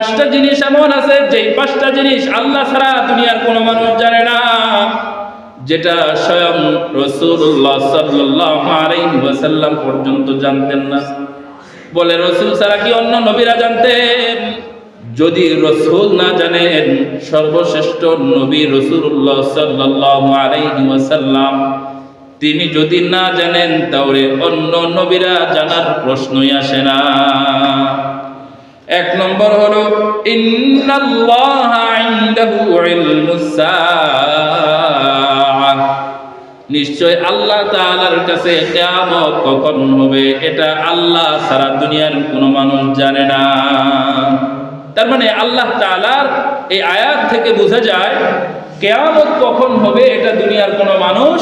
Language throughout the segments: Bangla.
পাঁচটা জিনিস এমন আছে যে পাঁচটা জিনিস আল্লাহ ছাড়া দুনিয়ার কোনো মানুষ জানে না, যেটা স্বয়ং রাসূলুল্লাহ সাল্লাল্লাহু আলাইহি ওয়াসাল্লাম পর্যন্ত জানতেন না। বলে রাসূল ছাড়া কি অন্য নবীরা জানতেন? যদি রাসূল না জানেন, সর্বশ্রেষ্ঠ নবী রাসূলুল্লাহ সাল্লাল্লাহু আলাইহি ওয়াসাল্লাম তিনি যদি না জানেন, তাহলে অন্য নবীরা জানার প্রশ্নই আসে না। এক নম্বর হলো ইন্নাল্লাহা ইনদাহু ইলমুস সাআহ, নিশ্চয় আল্লাহ তাআলার কাছে কিয়ামত কখন হবে এটা আল্লাহ ছাড়া দুনিয়ার কোনো মানুষ জানে না। তার মানে আল্লাহ তাআলার এই আয়াত থেকে বোঝা যায় কিয়ামত কখন হবে এটা দুনিয়ার কোনো মানুষ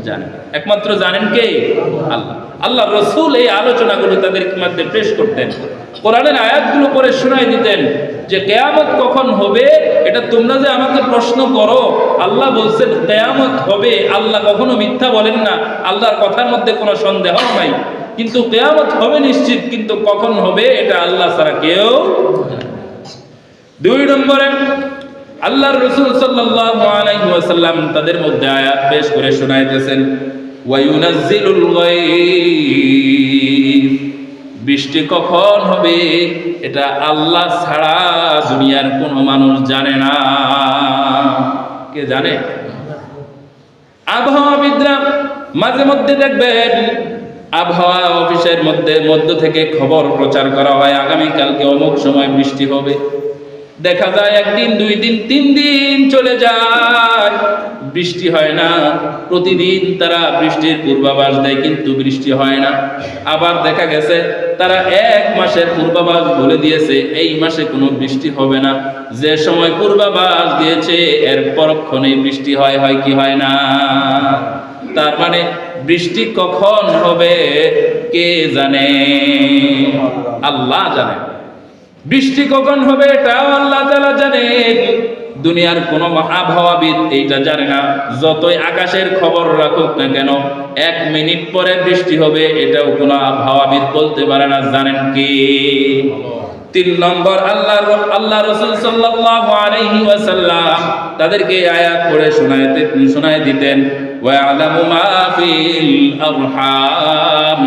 জানে না, একমাত্র জানেন কে? আল্লাহ। আল্লাহ রাসূল এই আলোচনাগুলো তাদের মধ্যে পেশ করতেন, কোরআনের আয়াতগুলো পড়ে শোনাই দিতেন যে কিয়ামত কখন হবে এটা তোমরা যে আমাকে প্রশ্ন করো, আল্লাহ বলছেন কিয়ামত হবে। আল্লাহ কখনো মিথ্যা বলেন না, আল্লাহর কথার মধ্যে কোনো সন্দেহ নাই। কিন্তু কিয়ামত হবে নিশ্চিত, কিন্তু কখন হবে এটা আল্লাহ ছাড়া কেউ। দুই নম্বরে আল্লাহর রাসূল সাল্লাল্লাহু আলাইহি ওয়াসাল্লাম তাদের মধ্যে আয়াত পেশ করে শোনাইতেছেন ওয়া ইউনাজ্জিলুল গায়ব, বৃষ্টি কখন হবে এটা আল্লাহ ছাড়া দুনিয়ার কোনো মানুষ জানে না। কে জানে? আবহাওয়াবিদরা মাঝে মধ্যে দেখবেন আবহাওয়া অফিসের মধ্য থেকে খবর প্রচার করা হয় আগামীকালকে অমুক সময় বৃষ্টি হবে। দেখা যায় একদিন, দুই দিন, তিন দিন চলে যায়, বৃষ্টি হয় না। প্রতিদিন তারা বৃষ্টির পূর্বাভাস দেয়, কিন্তু বৃষ্টি হয় না। আবার দেখা গেছে তারা এক মাসের পূর্বাভাস বলে দিয়েছে এই মাসে কোনো বৃষ্টি হবে না। যে সময় পূর্বাভাস দিয়েছে এর পরক্ষণেই বৃষ্টি হয় কি হয় না? তার মানে বৃষ্টি কখন হবে কে জানে? আল্লাহ জানে। বৃষ্টি কখন হবে এটাও আল্লাহ তাআলা জানেন, দুনিয়ার কোন আবহাওয়াবিদ এইটা জানে না। যতই আকাশের খবর রাখুক না কেন, 1 মিনিট পরে বৃষ্টি হবে এটাও কোনো আবহাওয়াবিদ বলতে পারে না। জানেন কি? 3 নম্বর আল্লাহ রাসূল সাল্লাল্লাহু আলাইহি ওয়াসাল্লাম তাদেরকে আয়াত পড়ে শোনায় দিতেন ওয়া ইয়ালামু মা ফিল আরহাম,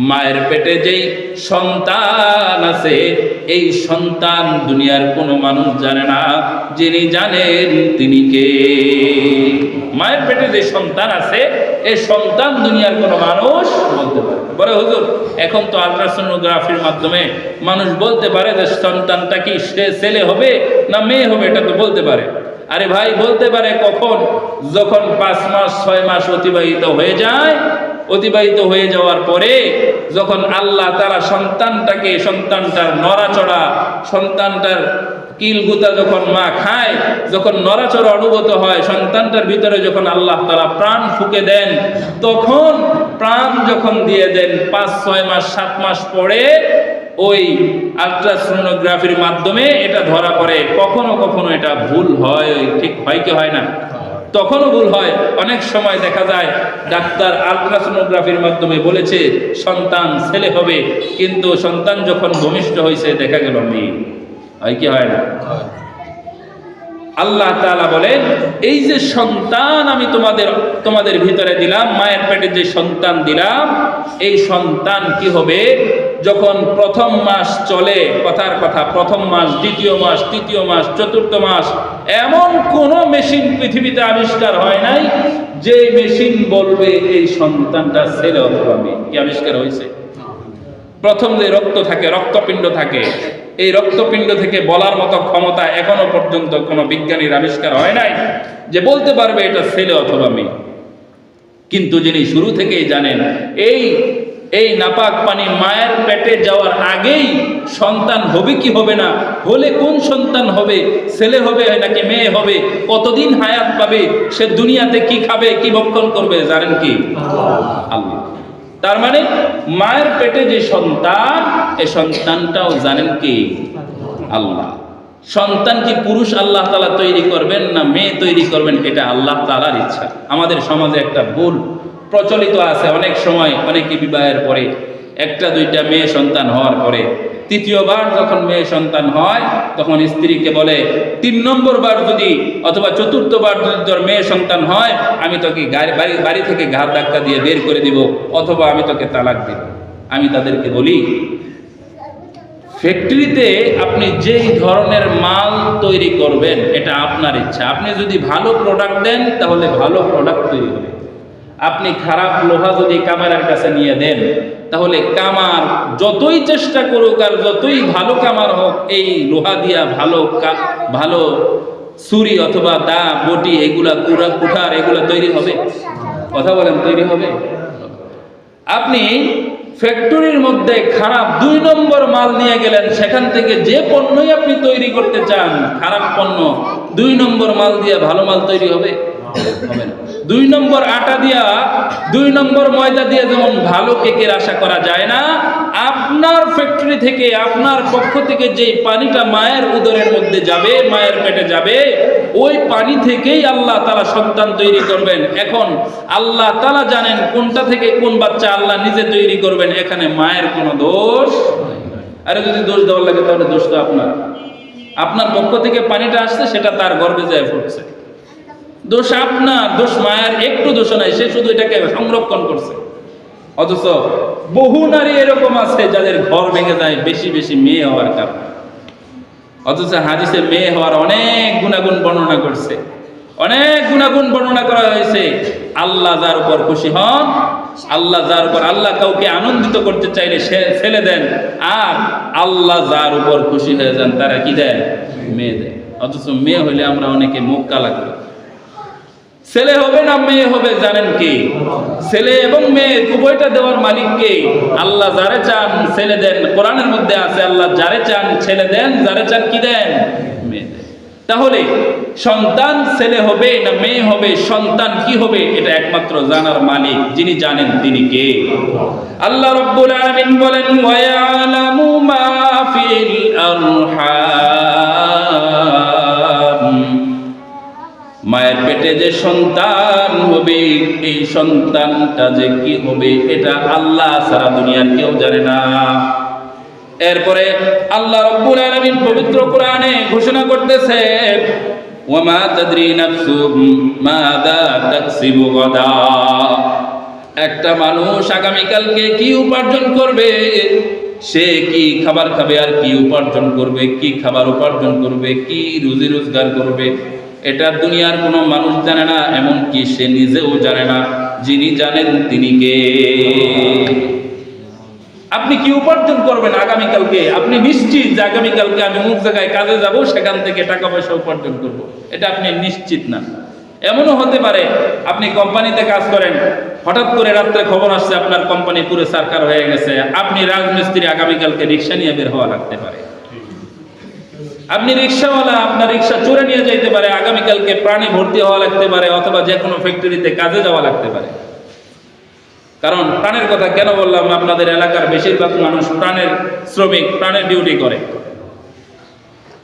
মায়ের পেটে যেই সন্তান আছে এই সন্তান দুনিয়ার কোনো মানুষ জানে না, যিনি জানেন তিনি কে? মায়ের পেটে যে সন্তান আছে এই সন্তান দুনিয়ার কোনো মানুষ বলতে পারে। বলে হুজুর এখন তো আল্ট্রাসোনোগ্রাফির মাধ্যমে মানুষ বলতে পারে যে সন্তানটা কি সে ছেলে হবে না মেয়ে হবে, এটা তো বলতে পারে। আরে ভাই বলতে পারে কখন? যখন 5 মাস 6 মাস অতিবাহিত হয়ে যায়, অতিবাহিত হয়ে যাওয়ার পরে যখন আল্লাহ তাআলা সন্তানটার নড়াচড়া, সন্তানটার কিলগুতা যখন মা খায়, যখন নড়াচড়া অনুভূত হয়, সন্তানটার ভিতরে যখন আল্লাহ তাআলা প্রাণ ফুঁকে দেন, তখন প্রাণ যখন দিয়ে দেন 5, 6 মাস 7 মাস পরে ওই আল্ট্রাসোনোগ্রাফির মাধ্যমে এটা ধরা পড়ে। কখনো কখনো এটা ভুল হয়, ঠিক হয় কি হয় না? তখনও ভুল হয়। অনেক সময় দেখা যায় ডাক্তার আল্ট্রাসোনোগ্রাফির মাধ্যমে বলেছে সন্তান ছেলে হবে, কিন্তু সন্তান যখন ভূমিষ্ঠ হয়েছে দেখা গেল মেয়ে। হয় কি হয় না? আল্লাহ তাআলা বলেন এই যে সন্তান আমি তোমাদের ভিতরে দিলাম, মায়ের পেটে যে সন্তান দিলাম, এই সন্তান কি হবে যখন প্রথম মাস চলে, কথার কথা প্রথম মাস, দ্বিতীয় মাস, তৃতীয় মাস, চতুর্থ মাস, এমন কোন মেশিন পৃথিবীতে আবিষ্কার হয় নাই যে মেশিন বলবে এই সন্তানটা ছেলে অথবা মেয়ে। কি আবিষ্কার হয়েছে? প্রথম যে রক্ত থাকে, রক্তপিণ্ড থাকে, এই রক্তপিণ্ড থেকে বলার মতো ক্ষমতা এখনো পর্যন্ত কোনো বিজ্ঞানীর আবিষ্কার হয় নাই যে বলতে পারবে এটা ছেলে অথবা মেয়ে। কিন্তু যিনি শুরু থেকেই জানেন এই নাপাক পানি মায়ের পেটে যাওয়ার আগেই সন্তান হবে কি হবে না, হলে কোন সন্তান হবে, ছেলে হবে নাকি মেয়ে হবে, কতদিন হায়াত পাবে, সে দুনিয়াতে কি খাবে, কি ভক্ষণ করবে, জানেন কি? আল্লাহ। তার মানে মায়ের পেটে যে সন্তান, এই সন্তানটাও জানেন কি? আল্লাহ। সন্তান কি পুরুষ আল্লাহ তাআলা তৈরি করবেন না মেয়ে তৈরি করবেন, এটা আল্লাহ তাআলার ইচ্ছা। আমাদের সমাজে একটা ভুল প্রচলিত আছে, অনেক সময় অনেকে বিবাহের পরে 1টা 2টা মেয়ে সন্তান হওয়ার পরে তৃতীয়বার যখন মেয়ে সন্তান হয় তখন স্ত্রীকে বলে 3 নম্বর বার যদি অথবা 4র্থবার যদি তোর মেয়ে সন্তান হয় আমি তোকে বাড়ি থেকে ঘাড় ধাক্কা দিয়ে বের করে দিব অথবা আমি তোকে তালাক দেব। আমি তাদেরকে বলি, ফ্যাক্টরিতে আপনি যেই ধরনের মাল তৈরি করবেন এটা আপনার ইচ্ছা। আপনি যদি ভালো প্রোডাক্ট দেন তাহলে ভালো প্রোডাক্ট তৈরি হবে। আপনি খারাপ লোহা যদি কামারের কাছে নিয়ে দেন তাহলে কামার যতই চেষ্টা করুক আর যতই ভালো কামার হোক, এই লোহা দিয়া ভালো ছুরি অথবা দা বটি এগুলা কুঠার এগুলা তৈরি হবে? কথা বলেন, তৈরি হবে? আপনি ফ্যাক্টরির মধ্যে খারাপ 2 নম্বর মাল নিয়ে গেলেন, সেখান থেকে যে পণ্যই আপনি তৈরি করতে চান খারাপ পণ্য, 2 নম্বর মাল দিয়ে ভালো মাল তৈরি হবে? হবে না। 2 নম্বর আটা দিয়া 2 নম্বর ময়দা দিয়ে যেমন ভালো কেকের আশা করা যায় না, আপনার ফ্যাক্টরি থেকে আপনার পক্ষ থেকে যে পানিটা মায়ের উদরের মধ্যে যাবে, মায়ের পেটে যাবে, ওই পানি থেকেই আল্লাহ তাআলা সন্তান তৈরি করবেন। এখন আল্লাহ তাআলা জানেন কোনটা থেকে কোন বাচ্চা আল্লাহ নিজে তৈরি করবেন, এখানে মায়ের কোনো দোষ। আরে যদি দোষ দেওয়ার লাগে তাহলে দোষ তো আপনার পক্ষ থেকে পানিটা আসছে, সেটা তার গর্ভে যায় ফুটছে। দোষ আপনার, দোষ মায়ের একটু দোষ নাই, সে শুধু এটাকে সংরক্ষণ করছে। অথচ বহু নারী এরকম আছে যাদের ঘর ভেঙে যায় বেশি বেশি মেয়ে হওয়ার কারণে। অথচ হাদিসে মেয়ে হওয়ার অনেক গুণাগুণ বর্ণনা করছে, অনেক গুণাগুণ বর্ণনা করা হয়েছে। আল্লাহ যার উপর খুশি হন, আল্লাহ কাউকে আনন্দিত করতে চাইলে সে ছেলে দেন, আর আল্লাহ যার উপর খুশি হয়ে যান তারা কি দেন? মেয়ে দেন। অথচ মেয়ে হইলে আমরা অনেকে মুখ কালা করি। ছেলে হবে না মেয়ে হবে জানেন কি? ছেলে এবং মেয়ে উভয়টা দেওয়ার মালিক কে? আল্লাহ যারে চান ছেলে দেন। কোরআনের মধ্যে আছে আল্লাহ যারে চান ছেলে দেন, যারে চান কি দেন? মেয়ে দেন। তাহলে সন্তান ছেলে হবে না মেয়ে হবে, সন্তান কি হবে, এটা একমাত্র জানার মালিক যিনি জানেন তিনি কে? আল্লাহ রাব্বুল আলামিন বলেন, ওয়া ইয়ালামু মা ফিল আরহাম। মায়ের পেটে যে সন্তান হবে, এই সন্তানটা যে কি হবে এটা আল্লাহ ছাড়া দুনিয়ার কেউ জানে না। এরপরে আল্লাহ রাব্বুল আলামিন পবিত্র কোরআনে ঘোষণা করতেছে, ওয়া মা তাদরি নাফসুম মাযা তাকসিবু গাদা। একটা মানুষ আগামীকালকে কি উপার্জন করবে, সে কি খাবার খাবে আর কি উপার্জন করবে, কি খাবার উপার্জন করবে, কি রুজি রোজগার করবে, এটা দুনিয়ার কোনো মানুষ জানে না, এমনকি সে নিজেও জানে না। যিনি জানেন তিনি কে? আপনি কি উপার্জন করবেন আগামীকালকে, আপনি নিশ্চিত যে আগামীকালকে আমি অমুক জায়গায় কাজে যাব, সেখান থেকে টাকা পয়সা উপার্জন করব, এটা আপনি নিশ্চিত না। এমনও হতে পারে আপনি কোম্পানিতে কাজ করেন, হঠাৎ করে রাত্রে খবর আসছে আপনার কোম্পানি পুরো সরকার হয়ে গেছে, আপনি রাজমিস্ত্রি, আগামীকালকে রিক্সা নিয়ে বের হওয়া লাগতে পারে। আপনি রিক্সাওয়ালা, আপনার রিক্সা চোরে নিয়ে যাইতে পারে, আগামীকালকে প্রাণে ভর্তি হওয়া লাগতে পারে, অথবা যে কোনো ফ্যাক্টরিতে কাজে যাওয়া লাগতে পারে। কারণ প্রাণের কথা কেন বললাম, আপনাদের এলাকার বেশিরভাগ মানুষ প্রাণের শ্রমিক, প্রাণের ডিউটি করে।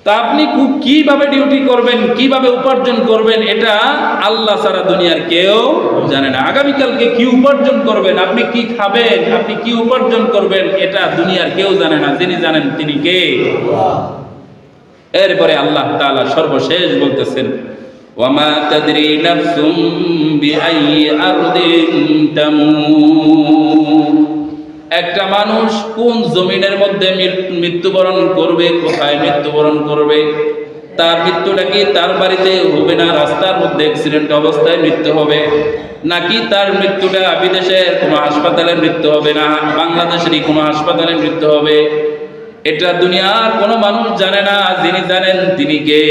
তা আপনি কিভাবে ডিউটি করবেন, কিভাবে উপার্জন করবেন, এটা আল্লাহ ছাড়া দুনিয়ার কেউ জানে না। আগামীকালকে কি উপার্জন করবেন, আপনি কি খাবেন, আপনি কি উপার্জন করবেন, এটা দুনিয়ার কেউ জানে না। যিনি জানেন তিনি কে? এরপরে আল্লাহ তাআলা সর্বশেষ বলতেছেন, ওয়া মা তাদরি নাফসুম বিআইয়ি আরদিন তামুত। একটা মানুষ কোন জমিনের মধ্যে মৃত্যুবরণ করবে, কোথায় মৃত্যুবরণ করবে, তার মৃত্যুটা কি তার বাড়িতে হবে না রাস্তার মধ্যে অ্যাক্সিডেন্ট অবস্থায় মৃত্যু হবে, নাকি তার মৃত্যুটা বিদেশের কোনো হাসপাতালে মৃত্যু হবে, না বাংলাদেশেরই কোনো হাসপাতালে মৃত্যু হবে, এটা দুনিয়ার কোনো মানুষ জানে না। যিনি জানেন তিনি কে?